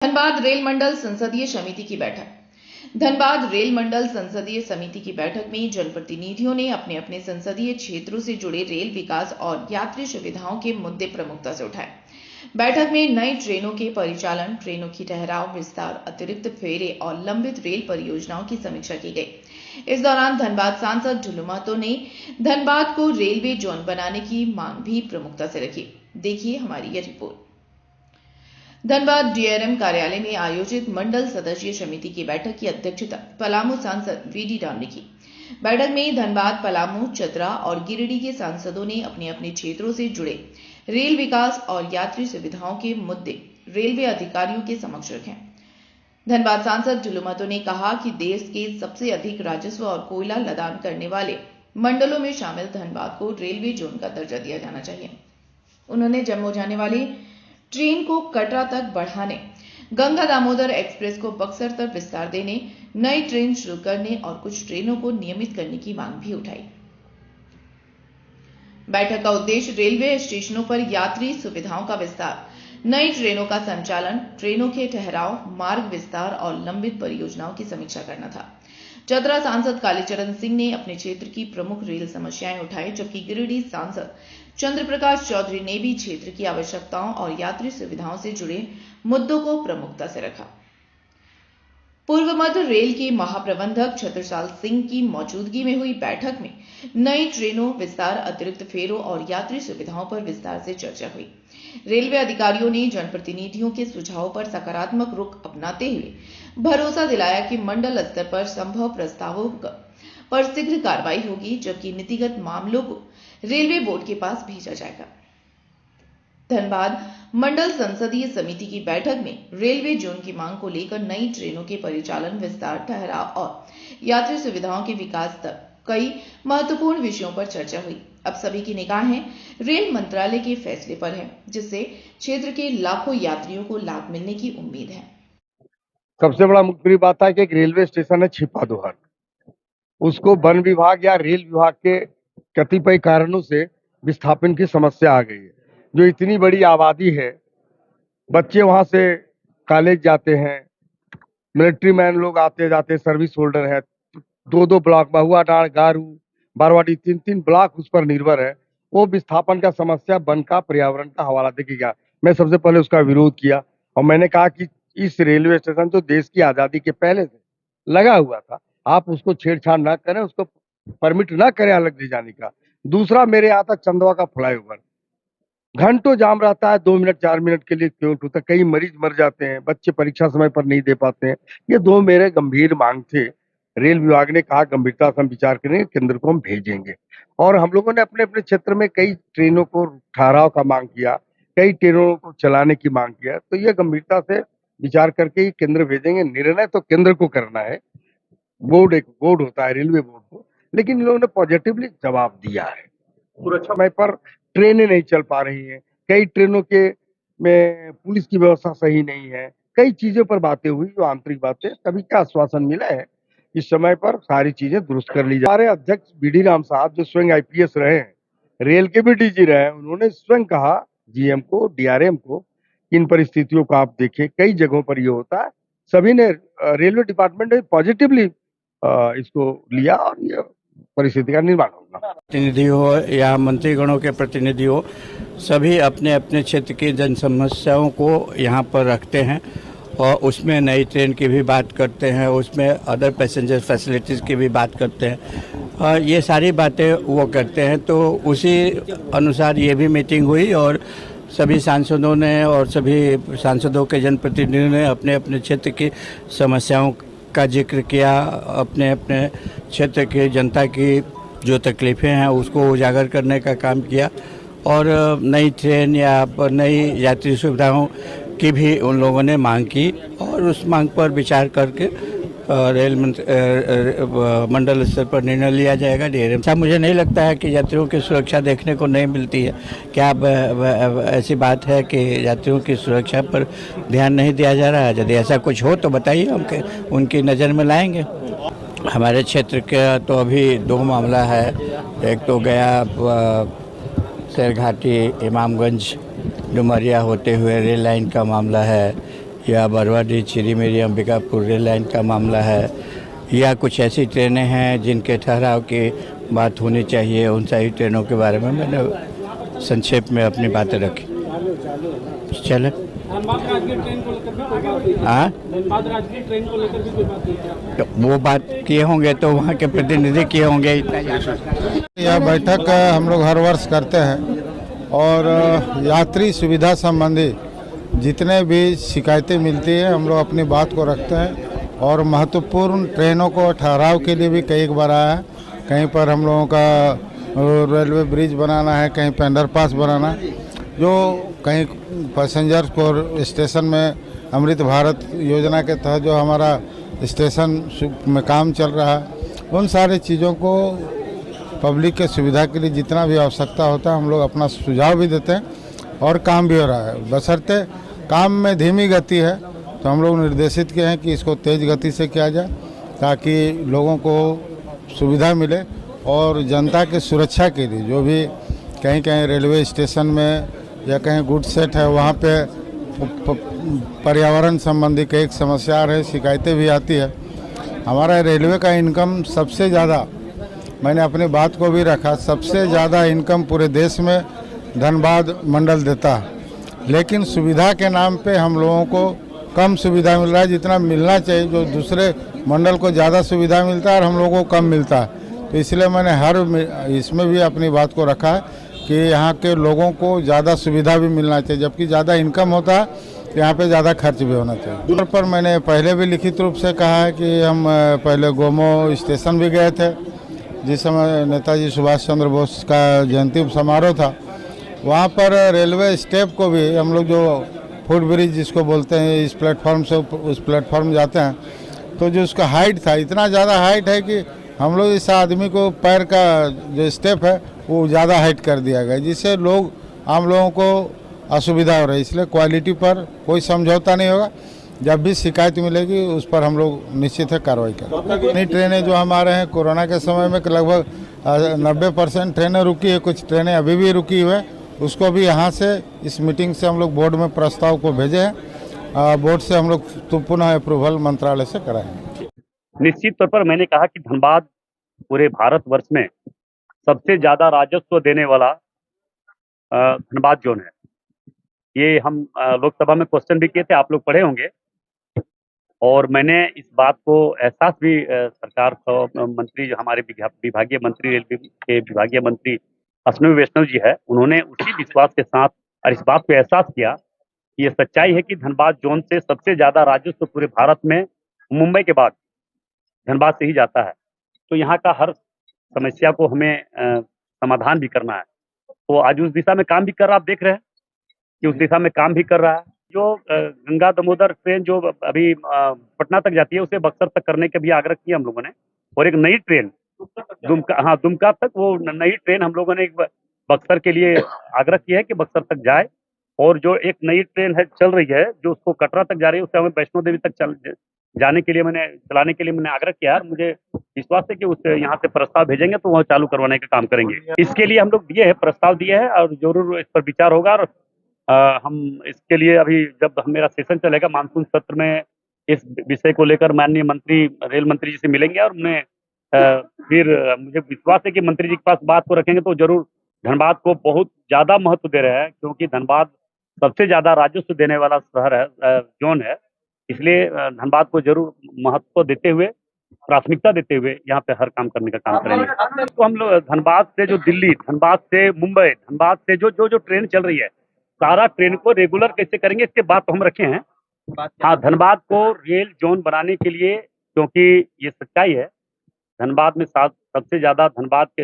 Dhanbad rail मंडल संसदीय समिति की बैठक। धनबाद रेल मंडल संसदीय समिति की बैठक में जनप्रतिनिधियों ने अपने अपने संसदीय क्षेत्रों से जुड़े रेल विकास और यात्री सुविधाओं के मुद्दे प्रमुखता से उठाए। बैठक में नई ट्रेनों के परिचालन, ट्रेनों की ठहराव, विस्तार, अतिरिक्त फेरे और लंबित रेल परियोजनाओं की समीक्षा की गई। इस दौरान धनबाद सांसद ढुल्लू महतो ने धनबाद को रेलवे जोन बनाने की मांग भी प्रमुखता से रखी। देखिए हमारी यह रिपोर्ट। धनबाद डीआरएम कार्यालय में आयोजित मंडल सदस्यीय समिति की बैठक की अध्यक्षता पलामू सांसद वीडी राव ने की। बैठक में धनबाद, पलामू, चतरा और गिरिडीह के सांसदों ने अपने अपने क्षेत्रों से जुड़े रेल विकास और यात्री सुविधाओं के मुद्दे रेलवे अधिकारियों के समक्ष रखे। धनबाद सांसद ढुल्लू महतो ने कहा कि देश के सबसे अधिक राजस्व और कोयला लदान करने वाले मंडलों में शामिल धनबाद को रेलवे जोन का दर्जा दिया जाना चाहिए। उन्होंने जम्मू जाने वाली ट्रेन को कटरा तक बढ़ाने, गंगा दामोदर एक्सप्रेस को बक्सर तक विस्तार देने, नई ट्रेन शुरू करने और कुछ ट्रेनों को नियमित करने की मांग भी उठाई। बैठक का उद्देश्य रेलवे स्टेशनों पर यात्री सुविधाओं का विस्तार, नई ट्रेनों का संचालन, ट्रेनों के ठहराव, मार्ग विस्तार और लंबित परियोजनाओं की समीक्षा करना था। चतरा सांसद कालीचरण सिंह ने अपने क्षेत्र की प्रमुख रेल समस्याएं उठाई, जबकि गिरिडीह सांसद चंद्र प्रकाश चौधरी ने भी क्षेत्र की आवश्यकताओं और यात्री सुविधाओं से जुड़े मुद्दों को प्रमुखता से रखा। पूर्व मध्य रेल के महाप्रबंधक छत्रसाल सिंह की मौजूदगी में हुई बैठक में नई ट्रेनों, विस्तार, अतिरिक्त फेरों और यात्री सुविधाओं पर विस्तार से चर्चा हुई। रेलवे अधिकारियों ने जनप्रतिनिधियों के सुझावों पर सकारात्मक रुख अपनाते हुए भरोसा दिलाया कि मंडल स्तर पर संभव प्रस्तावों पर शीघ्र कार्रवाई होगी, जबकि नीतिगत मामलों को रेलवे बोर्ड के पास भेजा जाएगा। धनबाद मंडल संसदीय समिति की बैठक में रेलवे जोन की मांग को लेकर नई ट्रेनों के परिचालन, विस्तार, ठहराव और यात्री सुविधाओं के विकास तक कई महत्वपूर्ण विषयों पर चर्चा हुई। अब सभी की निगाहें रेल मंत्रालय के फैसले पर है, जिससे क्षेत्र के लाखों यात्रियों को लाभ मिलने की उम्मीद है। सबसे बड़ा मुख्य बात है कि एक रेलवे स्टेशन है छिपादोहर, उसको वन विभाग या रेल विभाग के कतिपय कारणों से विस्थापन की समस्या आ गई है। जो इतनी बड़ी आबादी है, बच्चे वहां से कॉलेज जाते हैं, मिलिट्री मैन लोग आते जाते, सर्विस होल्डर है, दो ब्लॉक महुआ डांड, गारू, बारवाड़ी, तीन ब्लॉक उस पर निर्भर है। वो विस्थापन का समस्या वन का, पर्यावरण का हवाला देखेगा। मैं सबसे पहले उसका विरोध किया और मैंने कहा कि इस रेलवे स्टेशन तो देश की आजादी के पहले से लगा हुआ था, आप उसको छेड़छाड़ ना करें, उसको परमिट ना करें अलग ले जाने का। दूसरा, मेरे यहाँ तक चंदवा का फ्लाईओवर घंटों जाम रहता है, 2 मिनट 4 मिनट के लिए क्यों होता है, कई मरीज मर जाते हैं, बच्चे परीक्षा समय पर नहीं दे पाते हैं। ये दो मेरे गंभीर मांग थे। रेल विभाग ने कहा गंभीरता से हम विचार करेंगे, केंद्र को हम भेजेंगे। और हम लोगों ने अपने अपने क्षेत्र में कई ट्रेनों को ठहराव का मांग किया, कई ट्रेनों को चलाने की मांग किया। तो ये गंभीरता से विचार करके ही केंद्र भेजेंगे। निर्णय तो केंद्र को करना है, एक बोर्ड होता है रेलवे बोर्ड को, लेकिन इन लोगों ने पॉजिटिवली जवाब दिया है। सुरक्षा समय पर ट्रेनें नहीं चल पा रही हैं, कई ट्रेनों के में पुलिस की व्यवस्था सही नहीं है, कई चीजों पर बातें हुई, जो आंतरिक बातें, सभी का आश्वासन मिला है इस समय पर सारी चीजें दुरुस्त कर ली जाए। हमारे अध्यक्ष बीडी राम साहब, जो स्वयं आईपीएस रहे हैं, रेल के भी डीजी रहे हैं, उन्होंने स्वयं कहा जीएम को, डीआरएम को, इन परिस्थितियों को आप देखें, कई जगहों पर ये होता है। सभी ने, रेलवे डिपार्टमेंट ने पॉजिटिवली इसको लिया और ये परिस्थिति का निर्माण होगा। प्रतिनिधि हो या मंत्रीगणों के प्रतिनिधि हो, सभी अपने अपने क्षेत्र की जन समस्याओं को यहाँ पर रखते हैं और उसमें नई ट्रेन की भी बात करते हैं, उसमें अदर पैसेंजर फैसिलिटीज़ की भी बात करते हैं। ये सारी बातें वो करते हैं। तो उसी अनुसार ये भी मीटिंग हुई और सभी सांसदों ने और सभी सांसदों के जनप्रतिनिधियों ने अपने अपने क्षेत्र की समस्याओं का जिक्र किया, अपने अपने क्षेत्र की जनता की जो तकलीफ़ें हैं उसको उजागर करने का काम किया और नई ट्रेन या नई यात्री सुविधाओं की भी उन लोगों ने मांग की और उस मांग पर विचार करके रेल मंडल स्तर पर निर्णय लिया जाएगा। डीआरएम साहब, मुझे नहीं लगता है कि यात्रियों की सुरक्षा देखने को नहीं मिलती है। क्या ऐसी बात है कि यात्रियों की सुरक्षा पर ध्यान नहीं दिया जा रहा है? यदि ऐसा कुछ हो तो बताइए, हम उनकी नज़र में लाएंगे। हमारे क्षेत्र का तो अभी 2 मामला है। एक तो गया शेरघाटी, इमामगंज, डुमरिया होते हुए रेल लाइन का मामला है। या बरवाडी चिरी मेरी अंबिकापुर रेल लाइन का मामला है, या कुछ ऐसी ट्रेनें हैं जिनके ठहराव की बात होनी चाहिए, उन सारी ट्रेनों के बारे में मैंने संक्षेप में अपनी बातें रखी। चले हाँ, तो वो बात किए होंगे तो वहाँ के प्रतिनिधि किए होंगे, इतना यह बैठक हम लोग हर वर्ष करते हैं और यात्री सुविधा संबंधी जितने भी शिकायतें मिलती है हम लोग अपनी बात को रखते हैं और महत्वपूर्ण ट्रेनों को ठहराव के लिए भी कई बार आया है। कहीं पर हम लोगों का रेलवे ब्रिज बनाना है, कहीं पे अंडरपास बनाना है, जो कहीं पैसेंजर्स को स्टेशन में अमृत भारत योजना के तहत जो हमारा स्टेशन में काम चल रहा है, उन सारी चीज़ों को पब्लिक के सुविधा के लिए जितना भी आवश्यकता होता है हम लोग अपना सुझाव भी देते हैं और काम भी हो रहा है। बशर्ते काम में धीमी गति है तो हम लोग निर्देशित किए हैं कि इसको तेज़ गति से किया जाए ताकि लोगों को सुविधा मिले और जनता की सुरक्षा के लिए जो भी कहीं कहीं रेलवे स्टेशन में या कहीं गुड सेट है वहाँ पे पर्यावरण संबंधी कई समस्या रहे, शिकायतें भी आती है। हमारा रेलवे का इनकम सबसे ज़्यादा, मैंने अपनी बात को भी रखा, सबसे ज़्यादा इनकम पूरे देश में धनबाद मंडल देता है, लेकिन सुविधा के नाम पे हम लोगों को कम सुविधा मिल रहा है जितना मिलना चाहिए। जो दूसरे मंडल को ज़्यादा सुविधा मिलता है और हम लोगों को कम मिलता है, तो इसलिए मैंने इसमें भी अपनी बात को रखा है कि यहाँ के लोगों को ज़्यादा सुविधा भी मिलना चाहिए, जबकि ज़्यादा इनकम होता है तो यहाँ पे ज़्यादा खर्च भी होना चाहिए। दूर पर मैंने पहले भी लिखित रूप से कहा है कि हम पहले गोमो स्टेशन भी गए थे, जिस समय नेताजी सुभाष चंद्र बोस का जयंती समारोह था, वहाँ पर रेलवे स्टेप को भी हम लोग जो फुट ब्रिज जिसको बोलते हैं, इस प्लेटफॉर्म से उस प्लेटफॉर्म जाते हैं, तो जो उसका हाइट था इतना ज़्यादा हाइट है कि हम लोग इस आदमी को पैर का जो स्टेप है वो ज़्यादा हाइट कर दिया गया, जिससे आम लोगों को असुविधा हो रही है। इसलिए क्वालिटी पर कोई समझौता नहीं होगा, जब भी शिकायत मिलेगी उस पर हम लोग निश्चित है कार्रवाई करेंगे। नई ट्रेनें जो हमारे हैं कोरोना के समय में लगभग 90% ट्रेनें रुकी है, कुछ ट्रेनें अभी भी रुकी हुई है, उसको भी यहाँ से इस मीटिंग से हम लोग बोर्ड में प्रस्ताव को भेजे हैं। बोर्ड से हम लोग तो पुनः अप्रूवल मंत्रालय से कराएंगे। निश्चित तौर पर मैंने कहा कि धनबाद पूरे भारतवर्ष में सबसे ज्यादा राजस्व देने वाला धनबाद जोन है। ये हम लोकसभा में क्वेश्चन भी किए थे, आप लोग पढ़े होंगे, और मैंने इस बात को एहसास भी सरकार को मंत्री जो हमारे विभागीय मंत्री रेलवे के विभागीय मंत्री अश्विनी वैष्णव जी है, उन्होंने उसी विश्वास के साथ और इस बात को एहसास किया कि ये सच्चाई है कि धनबाद जोन से सबसे ज्यादा राजस्व पूरे भारत में मुंबई के बाद धनबाद से ही जाता है। तो यहाँ का हर समस्या को हमें समाधान भी करना है, तो आज उस दिशा में काम भी कर रहा, आप देख रहे हैं कि उस दिशा में काम भी कर रहा है। जो गंगा दामोदर ट्रेन जो अभी पटना तक जाती है उसे बक्सर तक करने के भी आग्रह किया हम लोगों ने, और एक नई ट्रेन दुमका तक, वो नई ट्रेन हम लोगों ने एक बक्सर के लिए आग्रह किया है कि बक्सर तक जाए, और जो एक नई ट्रेन है चल रही है जो उसको कटरा तक जा रही है उसे हमें वैष्णो देवी तक चलाने के लिए मैंने आग्रह किया है। मुझे विश्वास है कि उसे यहाँ से प्रस्ताव भेजेंगे तो वह चालू करवाने का काम करेंगे। इसके लिए हम लोग दिए हैं, प्रस्ताव दिए हैं और जरूर इस पर विचार होगा, और हम इसके लिए अभी जब मेरा सेशन चलेगा मानसून सत्र में इस विषय को लेकर माननीय मंत्री रेल मंत्री जी से मिलेंगे, और उन्हें फिर मुझे विश्वास है कि मंत्री जी के पास बात को रखेंगे तो जरूर धनबाद को बहुत ज्यादा महत्व दे रहे हैं, क्योंकि धनबाद सबसे ज्यादा राजस्व देने वाला शहर है, जोन है, इसलिए धनबाद को जरूर महत्व देते हुए, प्राथमिकता देते हुए यहाँ पे हर काम करने का काम करेंगे। तो हम लोग धनबाद से जो दिल्ली, धनबाद से मुंबई, धनबाद से जो ट्रेन चल रही है, सारा ट्रेन को रेगुलर कैसे करेंगे इसके बात तो हम रखे हैं। हाँ, धनबाद को रेल जोन बनाने के लिए, क्योंकि ये सच्चाई है, धनबाद में सबसे ज्यादा धनबाद के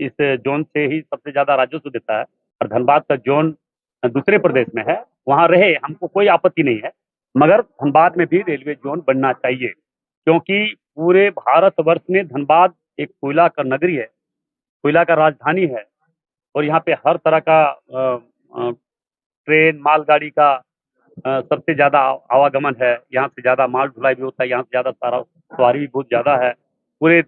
इस जोन से ही सबसे ज्यादा राजस्व देता है, और धनबाद का जोन दूसरे प्रदेश में है, वहाँ रहे, हमको कोई आपत्ति नहीं है, मगर धनबाद में भी रेलवे जोन बनना चाहिए, क्योंकि पूरे भारतवर्ष में धनबाद एक कोयला का नगरी है, कोयला का राजधानी है, और यहाँ पे हर तरह का ट्रेन मालगाड़ी का सबसे ज्यादा आवागमन है, यहाँ से ज्यादा माल ढुलाई भी होता है, यहाँ से ज्यादा सारा सवारी भी बहुत ज्यादा है, पूरे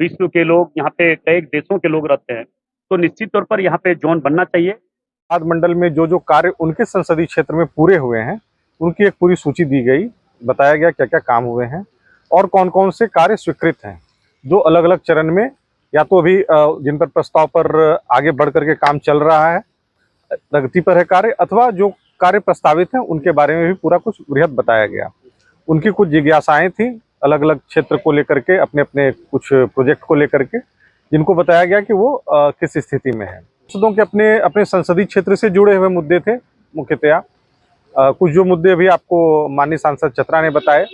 विश्व के लोग यहाँ पे कई देशों के लोग रहते हैं, तो निश्चित तौर पर यहाँ पे जोन बनना चाहिए। धनबाद मंडल में जो कार्य उनके संसदीय क्षेत्र में पूरे हुए हैं उनकी एक पूरी सूची दी गई, बताया गया क्या क्या काम हुए हैं और कौन कौन से कार्य स्वीकृत हैं, जो अलग अलग चरण में या तो अभी जिन पर प्रस्ताव पर आगे बढ़ करके काम चल रहा है, प्रगति पर है कार्य, अथवा जो कार्य प्रस्तावित हैं उनके बारे में भी पूरा कुछ वृहत बताया गया। उनकी कुछ जिज्ञासाएं थी अलग अलग क्षेत्र को लेकर के, अपने अपने कुछ प्रोजेक्ट को लेकर के, जिनको बताया गया कि वो किस स्थिति में है। सांसदों के अपने अपने संसदीय क्षेत्र से जुड़े हुए मुद्दे थे मुख्यतया। कुछ जो मुद्दे अभी आपको माननीय सांसद चतरा ने बताए,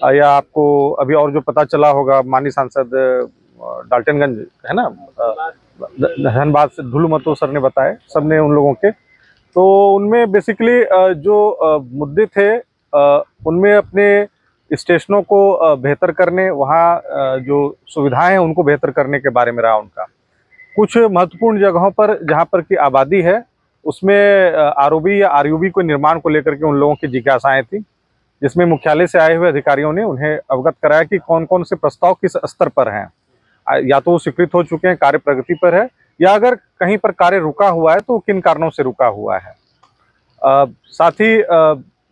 या आपको अभी और जो पता चला होगा माननीय सांसद डाल्टनगंज है ना, धनबाद से ढुलू मतो सर ने बताए, सबने उन लोगों के, तो उनमें बेसिकली जो मुद्दे थे उनमें अपने स्टेशनों को बेहतर करने, वहाँ जो सुविधाएं हैं उनको बेहतर करने के बारे में रहा उनका। कुछ महत्वपूर्ण जगहों पर जहाँ पर की आबादी है उसमें आरओबी या आरयूबी को निर्माण को लेकर के उन लोगों की जिज्ञासाएं थी, जिसमें मुख्यालय से आए हुए अधिकारियों ने उन्हें अवगत कराया कि कौन कौन से प्रस्ताव किस स्तर पर हैं, या तो वो स्वीकृत हो चुके हैं, कार्य प्रगति पर है, या अगर कहीं पर कार्य रुका हुआ है तो किन कारणों से रुका हुआ है। साथ ही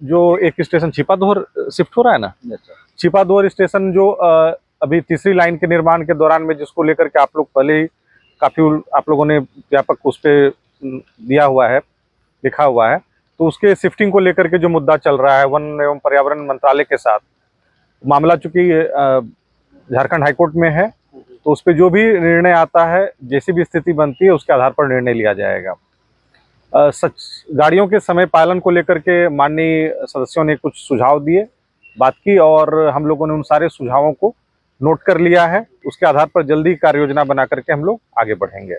जो एक स्टेशन छिपाधोर शिफ्ट हो रहा है ना, छिपाधोर स्टेशन जो अभी तीसरी लाइन के निर्माण के दौरान में, जिसको लेकर के आप लोग पहले ही काफ़ी आप लोगों ने व्यापक उस पर दिया हुआ है, लिखा हुआ है, तो उसके शिफ्टिंग को लेकर के जो मुद्दा चल रहा है वन एवं पर्यावरण मंत्रालय के साथ, मामला चूंकि झारखंड हाईकोर्ट में है, तो उस पर जो भी निर्णय आता है, जैसी भी स्थिति बनती है उसके आधार पर निर्णय लिया जाएगा। गाड़ियों के समय पालन को लेकर के माननीय सदस्यों ने कुछ सुझाव दिए, बात की, और हम लोगों ने उन सारे सुझावों को नोट कर लिया है। उसके आधार पर जल्दी कार्य योजना बना करके हम लोग आगे बढ़ेंगे।